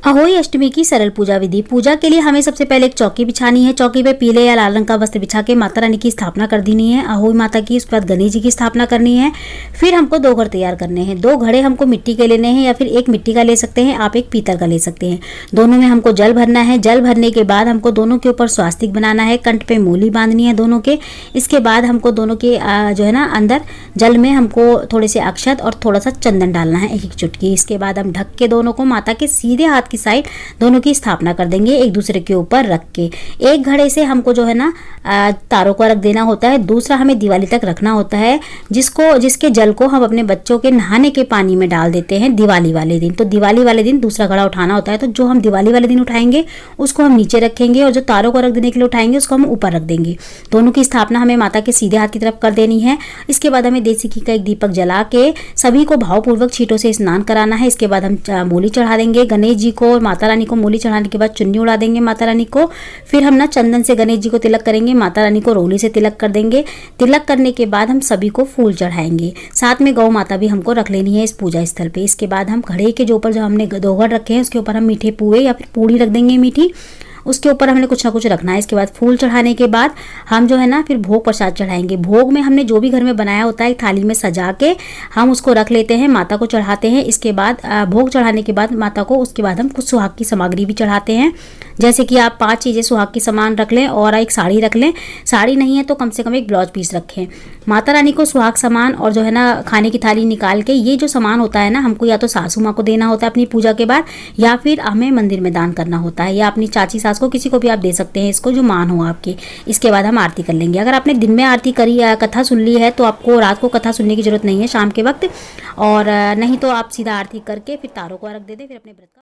अहोई अष्टमी की सरल पूजा विधि। पूजा के लिए हमें सबसे पहले एक चौकी बिछानी है। चौकी पे पीले या लाल रंग का वस्त्र बिछा के माता रानी की स्थापना कर देनी है, अहोई माता की। उसके बाद गणेश जी की स्थापना करनी है। फिर हमको 2 घड़े तैयार करने हैं। 2 घड़े हमको मिट्टी के लेने हैं या फिर एक मिट्टी का ले सकते हैं, आप एक पीतल का ले सकते हैं। दोनों में हमको जल भरना है। जल भरने के बाद हमको दोनों के ऊपर स्वास्तिक बनाना है, कंठ पे मूली बांधनी है दोनों के। इसके बाद हमको दोनों के जो है ना अंदर जल में हमको थोड़े से अक्षत और थोड़ा सा चंदन डालना है, एक चुटकी। इसके बाद हम ढक के दोनों को माता के सीधे हाथ की साइड दोनों की स्थापना कर देंगे, एक दूसरे के ऊपर रख के। एक घड़े से हमको जो है ना तारों को रख देना होता है, दूसरा हमें दिवाली तक रखना होता है, जिसके जल को हम अपने बच्चों के नहाने के पानी में डाल देते हैं दिवाली वाले दिन। तो दिवाली वाले दिन दूसरा घड़ा उठाना होता है, तो जो हम दिवाली वाले दिन उठाएंगे उसको हम नीचे रखेंगे और जो तारों को रख देने के लिए उठाएंगे उसको हम ऊपर रख देंगे। दोनों की स्थापना हमें माता के सीधे हाथ की तरफ कर देनी है। इसके बाद हमें देसी घी का एक दीपक जला के सभी को भावपूर्वक छींटों से स्नान कराना है। इसके बाद हम मूली चढ़ा देंगे गणेश जी को और माता रानी को। मूली चढ़ाने के बाद चुन्नी उड़ा देंगे माता रानी को। फिर हम ना चंदन से गणेश जी को तिलक करेंगे, माता रानी को रोली से तिलक कर देंगे। तिलक करने के बाद हम सभी को फूल चढ़ाएंगे। साथ में गौ माता भी हमको रख लेनी है इस पूजा स्थल पे। इसके बाद हम घड़े के जो ऊपर जो हमने 2 घड़ रखे हैं उसके ऊपर हम मीठे पुए या फिर पूड़ी रख देंगे मीठी, उसके ऊपर हमने कुछ ना कुछ रखना है। इसके बाद फूल चढ़ाने के बाद हम जो है ना फिर भोग प्रसाद चढ़ाएंगे। भोग में हमने जो भी घर में बनाया होता है एक थाली में सजा के हम उसको रख लेते हैं, माता को चढ़ाते हैं। इसके बाद भोग चढ़ाने के बाद माता को उसके बाद हम कुछ सुहाग की सामग्री भी चढ़ाते हैं, जैसे कि आप 5 चीज़ें सुहाग की सामान रख लें और एक साड़ी रख लें। साड़ी नहीं है तो कम से कम एक ब्लाउज पीस रखें। माता रानी को सुहाग सामान और जो है ना खाने की थाली निकाल के ये जो सामान होता है ना हमको या तो सासू माँ को देना होता है अपनी पूजा के बाद, या फिर हमें मंदिर में दान करना होता है, या अपनी चाची सास को, किसी को भी आप दे सकते हैं इसको जो मान हो आपकी। इसके बाद हम आरती कर लेंगे। अगर आपने दिन में आरती करी या कथा सुन ली है तो आपको रात को कथा सुनने की जरूरत नहीं है शाम के वक्त, और नहीं तो आप सीधा आरती करके फिर तारों को अर्घ दे दें, फिर अपने व्रत का